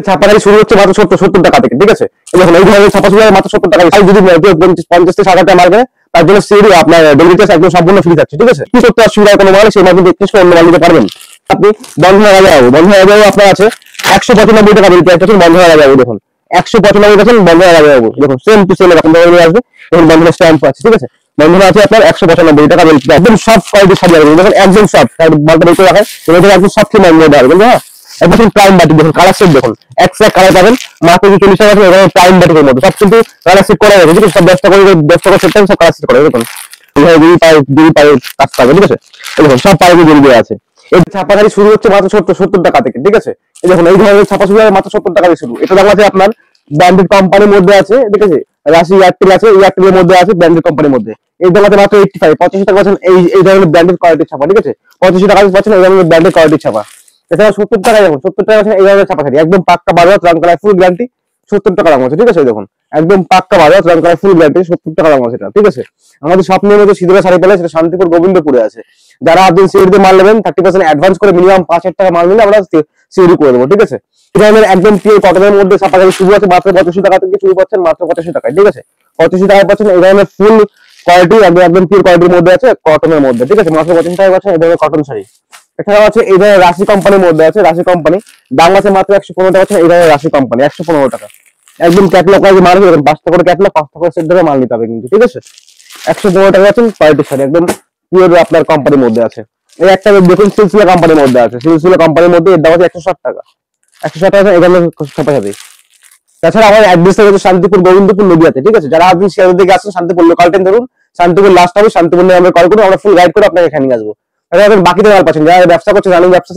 ছাপাখালি শুরু হচ্ছে মাত্র 70 টাকা থেকে, ঠিক আছে। দেখুন এই ধরনের ছাপা শুরু হয় মাত্র 70 টাকা। যদি 50 থেকে 60 টাকা মাল কেনে তার জন্য সিডি আপনার ডেলিভারি চার্জ একদম সম্পূর্ণ ফ্রি থাকছে, ঠিক আছে। কি করতে অসুবিধা কোনো মাল সেই মাল কিন্তু 31 অন্য মাল নিতে পারবেন আপনি। বন্ধনা রাজাবাবু আপনার আছে 195 টাকা বিল প্রাইস আছে। বন্ধনা রাজাবাবু দেখুন 195 পাচ্ছেন বন্ধনা রাজাবাবু, দেখুন সেম টু সেম এরকম ধরনের আসবে। দেখুন বন্ধনা স্ট্যাম্প আছে, ঠিক আছে। বন্ধনা আছে আপনার 195 টাকা বিল প্রাইস, একদম সফট কোয়ালিটির শাড়ি আছে, দেখুন একদম সফট। মালটা বের করে রাখেন, এটা একদম সফট মধ্যে হবে, হ্যাঁ। একদম প্রাইম বাটিক, দেখুন কালার সেট দেখুন এক্সট্রা কালার পাবেন মাত্র 40 টাকা আছে। এখানে প্রাইম বাটিকের মধ্যে সব কিন্তু কালার সেট করা যাবে, সব 10 টাকা সেট টাইম সব কালার সেট করা যাবে। দেখুন এইভাবে দুই পায়ে কাজ পাবে, ঠিক আছে। দেখুন সব পায়ে জড়িয়ে দেওয়া আছে। এই ছাপাখালি শুরু হচ্ছে মাত্র 70 টাকা থেকে, ঠিক আছে। দেখুন এই ধরনের ছাপা শুরু হয় মাত্র 70 টাকা দিয়ে শুরু। এটা দাম আছে আপনার ব্র্যান্ডেড কোম্পানির মধ্যে আছে, ঠিক আছে। রাশি এয়ারটেল আছে, এয়ারটেলের মধ্যে আছে ব্র্যান্ডেড কোম্পানির মধ্যে। এই দাম আছে মাত্র 85, 85 টাকা পাচ্ছেন এই ধরনের ব্র্যান্ডেড কোয়ালিটির ছাপা, ঠিক আছে। 85 টাকা পাচ্ছেন এই ধরনের ব্র্যান্ডেড কোয়ালিটির ছাপা। এছাড়া 70 টাকা, দেখুন 70 টাকা এই ধরনের ছাপা শাড়ি একদম পাক্কা বাজার রং কালার ফুল গ্যারান্টি 70 টাকা দাম আছে, ঠিক আছে। দেখুন একদম পাক্কা বাজার রং কালার ফুল গ্যারান্টি 70 টাকা দাম আছে এটা, ঠিক আছে। আমাদের স্বপ্নের মধ্যে সিধুরা শাড়ি পেলে সেটা শান্তিপুর গোবিন্দপুরে আছে। যারা আপনি সিওরিতে মাল নেবেন 30% অ্যাডভান্স করে মিনিমাম 5,000 টাকা মাল নিলে আমরা সিওরি করে দেবো, ঠিক আছে। এই ধরনের একদম পিওর কটনের মধ্যে ছাপা শাড়ি শুরু আছে মাত্র 85 টাকা থেকে শুরু পাচ্ছেন মাত্র 85 টাকায়, ঠিক আছে। 85 টাকায় পাচ্ছেন এই ধরনের ফুল কোয়ালিটি একদম পিওর কোয়ালিটির মধ্যে আছে কটনের মধ্যে, ঠিক আছে। মাত্র 85 টাকায় পাচ্ছেন এই ধরনের কটন শাড়ি। এছাড়াও আছে এই ধরনের রাশি কোম্পানির মধ্যে আছে, রাশি কোম্পানি দাম আছে মাত্র 115 টাকা আছে। এই ধরনের রাশি কোম্পানি 115 টাকা একদম ক্যাটলগ ওয়াইজ মাল দেবেন, 5টা করে ক্যাটলগ 5টা করে সেট ধরে মাল নিতে হবে কিন্তু, ঠিক আছে। 115 টাকা আছেন কোয়ালিটির শাড়ি একদম পিওর আপনার কোম্পানির মধ্যে আছে। এই একটা দেখুন সিলসিলা কোম্পানির মধ্যে আছে, সিলসিলা কোম্পানির মধ্যে এর দাম আছে 160 টাকা। 160 টাকা এখানে ছাপা যাবে। তাছাড়া আমার অ্যাড্রেসটা হচ্ছে শান্তিপুর গোবিন্দপুর নদীয়াতে, ঠিক আছে। যারা আপনি শিয়ালদা থেকে আসছেন শান্তিপুর লোকাল ট্রেন ধরুন, শান্তিপুর লাস্ট হবে, শান্তিপুর নিয়ে আমরা কল করুন, আমরা ফুল গাইড করে আপনাকে এখানে নিয়ে আসবো। তাহলে বাকিতে মাল পাচ্ছেন, যারা ব্যবসা করছে রানিং ব্যবসা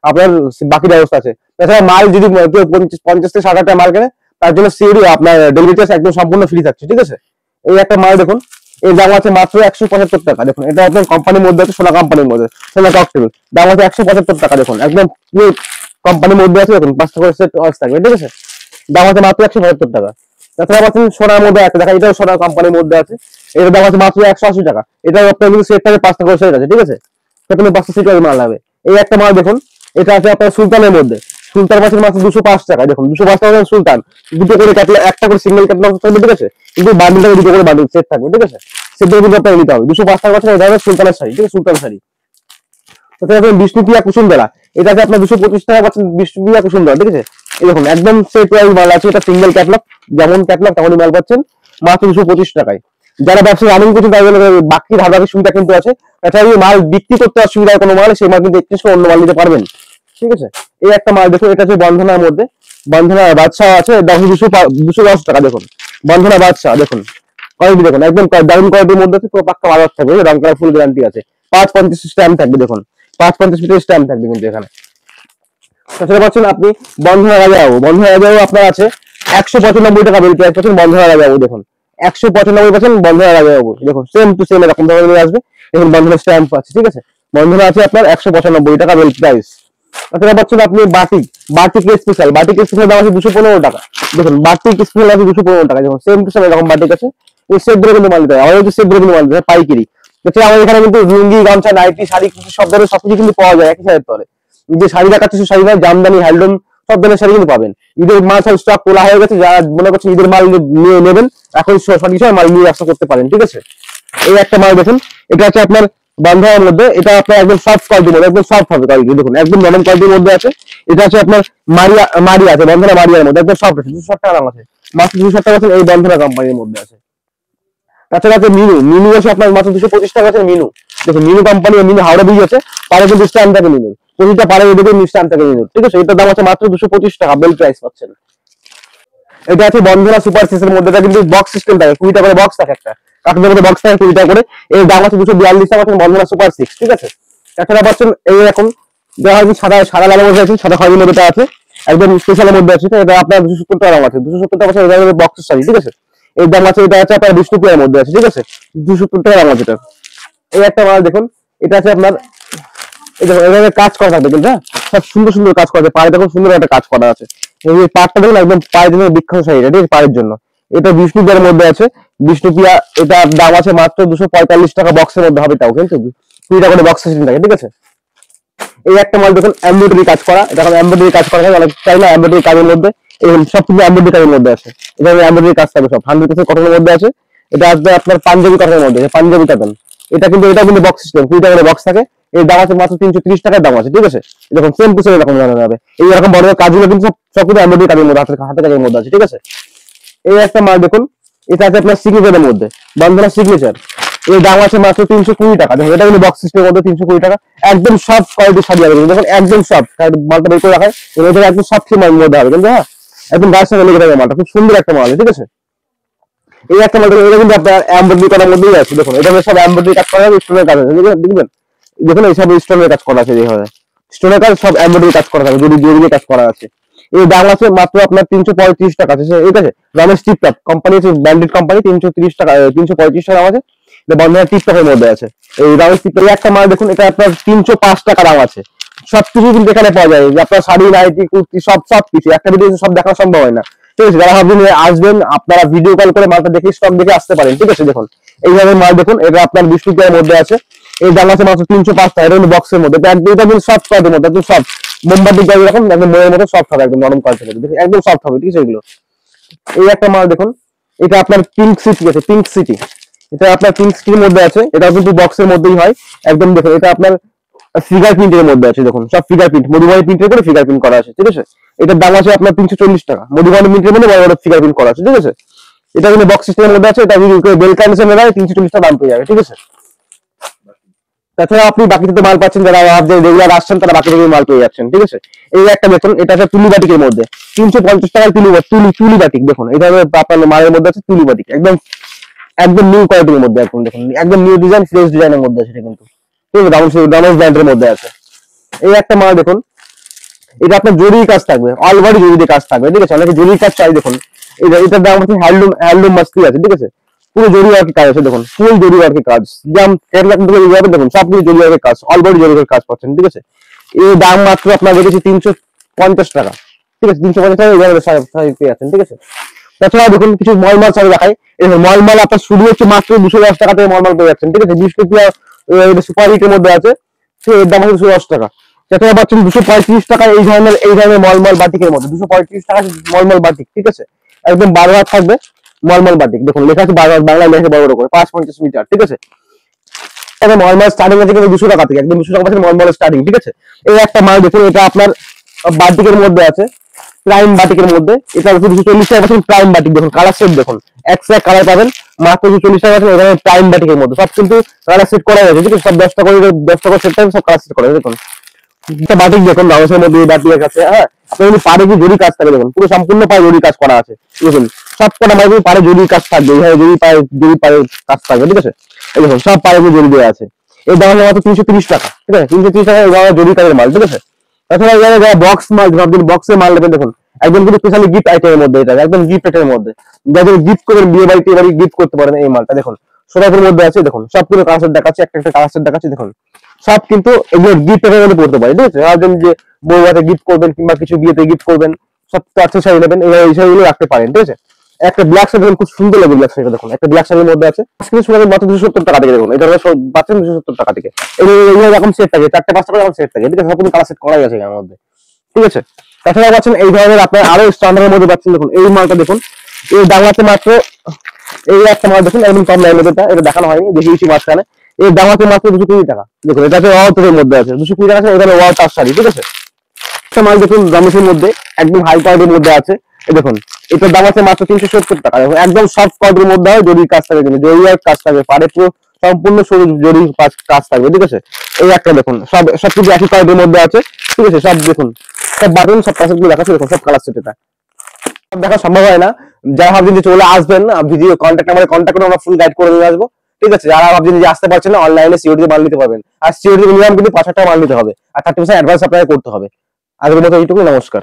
আপনার বাকি ব্যবস্থা আছে। তাছাড়া মাল যদি কেউ 50 থেকে 60 টাকা মাল কেনে তার জন্য সিওরি আপনার ডেলিভারি চার্জ একদম সম্পূর্ণ ফ্রি থাকছে, ঠিক আছে। এই একটা মাল দেখুন এর দাম আছে মাত্র 175 টাকা। দেখুন এটা আপনার কোম্পানির মধ্যে আছে, সোনা কোম্পানির মধ্যে, সোনা ককটেল দাম আছে 175 টাকা। দেখুন একদম কোম্পানির মধ্যে আছে, দেখুন 5টা করে সেট থাকবে, ঠিক আছে। দাম আছে মাত্র 175 টাকা। তাছাড়া পাচ্ছেন সোনার মধ্যে একটা দেখা, এটাও সোনা কোম্পানির মধ্যে আছে, এটার দাম আছে মাত্র 180 টাকা। এটা আপনার কিন্তু সেট থাকে 5টা করে সেট আছে, ঠিক আছে। প্রথমে 5টা সেট মাল হবে। এই একটা মাল দেখুন এটা আছে আপনার সুলতানের মধ্যে, সুলতান পাচ্ছেন মাত্র 205 টাকা। দেখুন 205 টাকা সুলতান, দুটো করে ক্যাটলগ, একটা করে সিঙ্গেল ক্যাটলগ থাকবে, ঠিক আছে। কিন্তু বান্ডিলটা দুটো করে বান্ডিল সেট থাকবে, ঠিক আছে। সেটটা কিন্তু আপনাকে নিতে হবে। 205 টাকা পাচ্ছেন এই ধরনের সুলতানের শাড়ি, ঠিক আছে, সুলতান শাড়ি। তাছাড়া বিষ্ণুপ্রিয়া কুসুমদলা এটা আছে আপনার 225 টাকা পাচ্ছেন বিষ্ণুপ্রিয়া কুসুমদলা, ঠিক আছে। এই দেখুন একদম সেট ওয়াইজ মাল আছে, এটা সিঙ্গেল ক্যাটলগ, যেমন ক্যাটলগ তেমনই মাল পাচ্ছেন মাত্র 225 টাকায়। যারা ব্যবসা রানিং করছেন তাদের বাকি ধারবাকি সুবিধা কিন্তু আছে। তাছাড়া মাল বিক্রি করতে অসুবিধা কোনো মাল সেই মাল কিন্তু 31 অন্য মাল নিতে পারবেন, ঠিক আছে। এই একটা মাল দেখুন এটা হচ্ছে বন্ধনার মধ্যে, বন্ধনা বাদশাহ আছে, দাম 210 টাকা। দেখুন বন্ধনা বাদশাহ দেখুন কোয়ালিটি দেখুন একদম দারুণ কোয়ালিটির মধ্যে আছে, পুরো পাক্কা বাজার থাকবে, রং করার ফুল গ্যারান্টি আছে। 550 স্ট্যাম্প থাকবে, দেখুন 550 মিটার স্ট্যাম্প থাকবে কিন্তু এখানে। তাছাড়া পাচ্ছেন আপনি বন্ধনা রাজাবাবু, বন্ধনা রাজাবাবু আপনার আছে 195 টাকা বিল প্রাইস পাচ্ছেন বন্ধনা রাজাবাবু। দেখুন 195 পাচ্ছেন বন্ধনা রাজাবাবু, দেখুন সেম টু সেম এরকম ধরনের আসবে। দেখুন বন্ধনা স্ট্যাম্প আছে, ঠিক আছে। বন্ধনা আছে আপনার 195 টাকা বিল প্রাইস। তাছাড়া পাচ্ছেন আপনি বাটিক স্পেশাল, বাটিক স্পেশাল দাম আছে 215 টাকা। দেখুন বাটিক স্পেশাল আছে 215 টাকা। দেখুন সেম টু সেম এরকম বাটিক আছে, এই সেট ধরে কিন্তু মাল দিতে হয়, আমাদের কিন্তু সেট ধরে কিন্তু মাল দিতে হয় পাইকারি। তাছাড়া আমাদের এখানে কিন্তু লুঙ্গি, গামছা, নাইটি, শাড়ি সব ধরনের সবকিছু কিন্তু পাওয়া যায় একই শাড়ির তলে। যে শাড়ি দেখাচ্ছে সেই শাড়ি নয়, জামদানি, হ্যান্ডলুম সব ধরনের শাড়ি কিন্তু পাবেন। ঈদের মাল সব স্টক তোলা হয়ে গেছে, যারা মনে করছেন ঈদের মাল নিয়ে নেবেন এখন সঠিক সময় মাল নিয়ে ব্যবসা করতে পারেন, ঠিক আছে। এই একটা মাল দেখুন এটা হচ্ছে আপনার বন্ধনের মধ্যে, এটা আপনার একদম সফট কোয়ালিটির মধ্যে, একদম সফট হবে কোয়ালিটি, দেখুন একদম নরম কোয়ালিটির মধ্যে আছে। এটা হচ্ছে আপনার মারিয়া আছে, বন্ধনা মারিয়ার মধ্যে একদম সফট আছে, 260 টাকা দাম আছে মাত্র 260 টাকা আছে, এই বন্ধনা কোম্পানির মধ্যে আছে। তাছাড়া আছে মিনু আছে আপনার মাত্র 225 টাকা আছে মিনু। দেখুন মিনু কোম্পানি, মিনু হাওড়া ব্রিজ আছে, পারে কিন্তু স্ট্যান্ড থাকে মিনু, প্রতিটা পারে এদিকে স্ট্যান্ড থাকে মিনু, ঠিক আছে। এটার দাম আছে মাত্র 225 টাকা বেল প্রাইস পাচ্ছেন। এটা আছে বন্ধনা সুপার সিক্সের মধ্যে, এটা কিন্তু বক্স সিস্টেম থাকে, 20টা করে বক্স থাকে, একটা কাঠের মধ্যে বক্স থাকে 20টা করে। এর দাম আছে 242 টাকা পাচ্ছেন বন্ধনা সুপার সিক্স, ঠিক আছে। তাছাড়া পাচ্ছেন এই রকম দেখা যাচ্ছে সাদা লালের মধ্যে আছে, সাদা খয়েরির মধ্যে আছে, একদম স্পেশালের মধ্যে আছে, এটা আপনার 270 টাকা দাম আছে, 270 টাকা পাচ্ছেন এই বক্সের শাড়ি, ঠিক আছে। এর দাম আছে, এটা আছে আপনার বিষ্ণুপ্রিয়ার মধ্যে আছে, ঠিক আছে, 270 টাকা দাম আছে এটা। এই একটা মাল দেখুন এটা আছে আপনার, এই দেখুন এখানে কাজ করা থাকবে কিন্তু, হ্যাঁ সব সুন্দর সুন্দর কাজ করা আছে, পায়ে দেখুন সুন্দর একটা কাজ করা আছে। এই পাটটা দেখুন একদম পায়ের জন্য বিখ্যাত শাড়ি, এটা ঠিক আছে, পায়ের জন্য। এটা বিষ্ণুপ্রিয়ার মধ্যে আছে, বিষ্ণুপ্রিয়া এটার দাম আছে মাত্র 245 টাকা বক্সের মধ্যে হবে, তাও কিন্তু 20টা করে বক্স সিস্টেম থাকে, ঠিক আছে। এই একটা মাল দেখুন এমব্রয়ডারি কাজ করা, এটা এখন এমব্রয়ডারি কাজ করা হয়, অনেক চাই না এমব্রয়ডারি কাজের মধ্যে, এই সব কিছু এমব্রয়ডারি কাজের মধ্যে আছে, এটা এমব্রয়ডারি কাজ থাকবে সব 100% কটনের মধ্যে আছে। এটা আসবে আপনার পাঞ্জাবি কটনের মধ্যে, পাঞ্জাবি কটন। এটা কিন্তু বক্স সিস্টেম, 20 টাকা করে বক্স থাকে। এর দাম আছে মাত্র 330 টাকার দাম আছে, ঠিক আছে। দেখুন সেম টু সেম এরকম জানা যাবে, এই এরকম বড় বড় কাজগুলো কিন্তু সব কিছু এমব্রয়ডারি কাজের মধ্যে, হাতে কাজের মধ্যে আছে, ঠিক আছে। এই একটা মাল দেখুন, এটা আছে আপনার সিগনেচারের মধ্যে, বন্ধনা সিগনেচার। এর দাম আছে মাত্র 320 টাকা। দেখুন এটা কিন্তু বক্স সিস্টেমের মধ্যে 320 টাকা, একদম সফট কোয়ালিটির শাড়ি হবে, দেখুন একদম সফট, মালটা বের করে রাখায় এটা একদম সফট মালের মধ্যে হবে, কিন্তু হ্যাঁ একদম গায়ের সঙ্গে লেগে থাকবে মালটা, খুব সুন্দর একটা মাল, ঠিক আছে। এই একটা মাল এটা কিন্তু আপনার এমব্রয়ডারি করার মধ্যেই আছে, দেখুন এটা সব এমব্রয়ডারি কাজ করা হবে, স্টোনের কাজ আছে, দেখবেন দেখুন এইসব স্টোনের কাজ করা আছে, এইভাবে স্টোনের কাজ সব এমব্রয়ডারি কাজ করা থাকে, জড়ি কাজ করা আছে। এই দাম আছে মাত্র আপনার 335 টাকা আছে, ঠিক আছে। রমেশ টিপটপ কোম্পানি আছে, ব্র্যান্ডেড কোম্পানি, 330 টাকা 335 টাকা আছে, বন্ধনা টিপটপের মধ্যে আছে। এই রমেশ টিপটপ একটা মাল দেখুন, এটা আপনার 305 টাকা দাম আছে। সবকিছু কিন্তু এখানে পাওয়া যায়, যে আপনার শাড়ি, নাইটি, কুর্তি সব কিছু একটা ভিডিও সব দেখা সম্ভব হয় না, ঠিক আছে। যারা ভাবছেন আসবেন আপনারা ভিডিও কল করে মালটা দেখে স্টক দেখে আসতে পারেন, ঠিক আছে। দেখুন এইভাবে মাল দেখুন, এটা আপনার 20 টাকার মধ্যে আছে, এই দাম আছে মাত্র 305 টাকা, এটা বক্সের মধ্যে, একদম সফট কোয়ালিটির মধ্যে, একদম সফট মোমবাতি গাড়ি এরকম একদম মনের মতো সফট হবে, একদম নরম কোয়ালিটির, দেখুন একদম সফট হবে, ঠিক আছে। এগুলো এই একটা মাল দেখুন, এটা আপনার পিঙ্ক সিটি আছে, পিঙ্ক সিটি, এটা আপনার পিঙ্ক সিটির মধ্যে আছে, এটা কিন্তু বক্সের মধ্যেই হয় একদম। দেখুন এটা আপনার ফিগার প্রিন্টের মধ্যে আছে, দেখুন সব ফিগার প্রিন্ট, মধুবনী প্রিন্টের করে ফিগার প্রিন্ট করা আছে, ঠিক আছে। এটার দাম আছে আপনার 340 টাকা, মধুবনী প্রিন্টের মধ্যে বড় বড় ফিগার প্রিন্ট করা আছে, ঠিক আছে। এটা কিন্তু বক্স সিস্টেমের মধ্যে আছে, এটা বেল কন্ডিশনের হয় 340 টাকা দাম পেয়ে যাবে, ঠিক আছে। তাছাড়া আপনি বাকি থেকে মাল পাচ্ছেন, যারা রেগুলার আসছেন তারা বাকি থেকে মাল পেয়ে যাচ্ছেন, ঠিক আছে। এই একটা দেখুন, এটা আছে তুলি বাটিকের মধ্যে, 350 টাকার তুলি বাটিক, দেখুন এটা আপনার মালের মধ্যে আছে তুলি বাটিক, একদম একদম নিউ কোয়ালিটির মধ্যে, একদম দেখুন একদম নিউ ডিজাইন, ফ্রেশ ডিজাইনের মধ্যে আছে, এটা কিন্তু ঠিক আছে, ডাউন ব্র্যান্ডের মধ্যে আছে। এই একটা মাল দেখুন, এটা আপনার জরি কাজ থাকবে, অল বডি জরি কাজ থাকবে, ঠিক আছে। অনেকে জরি কাজ চাই, দেখুন এটার দাম হচ্ছে হ্যান্ডলুম মাস্তি আছে, ঠিক আছে। পুরো জরি ওয়ার্কের কাজ আছে, দেখুন ফুল জরি ওয়ার্কের কাজ, যেমন কেটলাক থেকে দেখুন সব কিছু জরি ওয়ার্কের কাজ, অল বডি জরি ওয়ার্কের কাজ পাচ্ছেন, ঠিক আছে। এই দাম মাত্র আপনার রেখেছি 350 টাকা, ঠিক আছে। 350 টাকা এইভাবে শাড়ি পেয়ে যাচ্ছেন, ঠিক আছে। তাছাড়া দেখুন কিছু মলমাল শাড়ি দেখাই, এই মলমাল আপনার শুরু হচ্ছে মাত্র 210 টাকা থেকে মলমাল পেয়ে যাচ্ছেন, ঠিক আছে। 20 টাকা সুপার হিটের মধ্যে আছে, এর দাম হচ্ছে 210 টাকা। তাছাড়া পাচ্ছেন 235 টাকা এই ধরনের মলমল বাটিকের মধ্যে, 235 টাকা মলমল বাটিক, ঠিক আছে। একদম 12 হাত থাকবে মলমল বাটিক, দেখুন লেখা আছে বাংলা লেখা বড় বড় করে 550 মিটার, ঠিক আছে। এটা মলমল স্টার্টিং আছে কিন্তু 200 টাকা থেকে, একদম 200 টাকা পাচ্ছেন মলমল স্টার্টিং, ঠিক আছে। এই একটা মাল দেখুন, এটা আপনার বাটিকের মধ্যে আছে, প্রাইম বাটিকের মধ্যে, এটা হচ্ছে 240 টাকা পাচ্ছেন প্রাইম বাটিক, দেখুন কালার সেট দেখুন একসাথে কালার পাবেন মাত্র 240 টাকা পাচ্ছেন, এখানে প্রাইম বাটিকের মধ্যে সব কিন্তু কালার সেট করা হয়েছে, ঠিক আছে। সব 10 টাকা সেট টাইম সব কালার সেট করা হয়েছে, দেখুন একটা বাটিক দেখুন রাউসের মধ্যে বাটিকের কাছে, হ্যাঁ আপনি যদি পারে কি জরি কাজ থাকে, দেখুন পুরো সম্পূর্ণ পায়ে জরি কাজ করা আছে, দেখুন সব কটা মাঝে পারে জরি কাজ থাকবে, এইভাবে জরি পায়ে কাজ থাকবে, ঠিক আছে। এই দেখুন সব পায়ে জরি দেওয়া আছে, এই দাম মাত্র 330 টাকা, ঠিক আছে। 330 টাকা জরি কাজের মাল, ঠিক আছে। তাছাড়া যারা বক্স মাল, আপনি বক্সের মাল নেবেন, দেখুন একদম কিন্তু স্পেশালি গিফট আইটেমের মধ্যে, এটা একদম গিফট আইটেমের মধ্যে, যাদের গিফট করবেন বিয়ে বাড়িতে গিফট করতে পারেন এই মালটা, দেখুন সোনাপুর মধ্যে আছে, দেখুন সবগুলো কালার সেট দেখাচ্ছে, একটা কালার সেট দেখাচ্ছে, দেখুন সব কিন্তু এগুলো গিফট আইটেমের মধ্যে পড়তে পারে, ঠিক আছে। ভাবছেন যে বউ হাতে গিফট করবেন কিংবা কিছু বিয়েতে গিফট করবেন, সব অ্যাকসেসরি নেবেন, এই শাড়িগুলো রাখতে পারেন, ঠিক আছে। একটা ব্ল্যাক শাড়ি দেখুন খুব সুন্দর লাগে, ব্ল্যাক শাড়িটা দেখুন একটা ব্ল্যাক শাড়ির মধ্যে আছে, মাত্র 270 টাকা থেকে, দেখুন এটা পাচ্ছেন 270 টাকা থেকে। এরকম সেট থাকে 4-5 টাকা সেট থাকে, ঠিক আছে। সব কালার সেট করাই আছে এর মধ্যে, ঠিক আছে। তাছাড়া পাচ্ছেন এই ধরনের আপনার আরো স্ট্যান্ডার্ডের মধ্যে পাচ্ছেন, দেখুন এই মালটা দেখুন, এর দাম আছে মাত্র, এই একটা মাল দেখুন একদম কম লাইনের, এটা দেখানো হয়নি, দেখিয়েছি মাঝখানে। এর দাম আছে মাত্র 220 টাকা, দেখুন এটা আছে ওয়াও মধ্যে আছে, 220 টাকা আছে, এখানে ওয়াও টাচ শাড়ি, ঠিক আছে। একটা মাল দেখুন গামিসের মধ্যে একদম হাই কোয়ালিটির মধ্যে আছে, এই দেখুন এটার দাম আছে মাত্র 370 টাকা, দেখুন একদম সফট কোয়ালিটির মধ্যে হয়, জরির কাজ থাকে, কিন্তু জরির কাজ থাকে, পাড়ে পুরো সম্পূর্ণ সরু জরির কাজ থাকবে, ঠিক আছে। এই একটা দেখুন সবকিছু একই কোয়ালিটির মধ্যে আছে, ঠিক আছে। সব দেখুন সব বাটন সব কালার গুলো দেখাচ্ছে, দেখুন সব কালার সেট, এটা দেখা সম্ভব হয় না। যারা ভাবছেন যে চলে আসবেন ভিডিও কন্ট্যাক্ট নাম্বারে কন্ট্যাক্ট করে আমরা ফুল গাইড করে নিয়ে আসবো, ঠিক আছে। যারা ভাবছেন যে আসতে পারছেন না, অনলাইনে সিওডি মাল নিতে পারবেন, আর সিওডি মিনিমাম কিন্তু 5,000 টাকা মাল নিতে হবে, আর 30% অ্যাডভান্স আপনাকে করতে হবে। আজকের মতো এইটুকু, নমস্কার।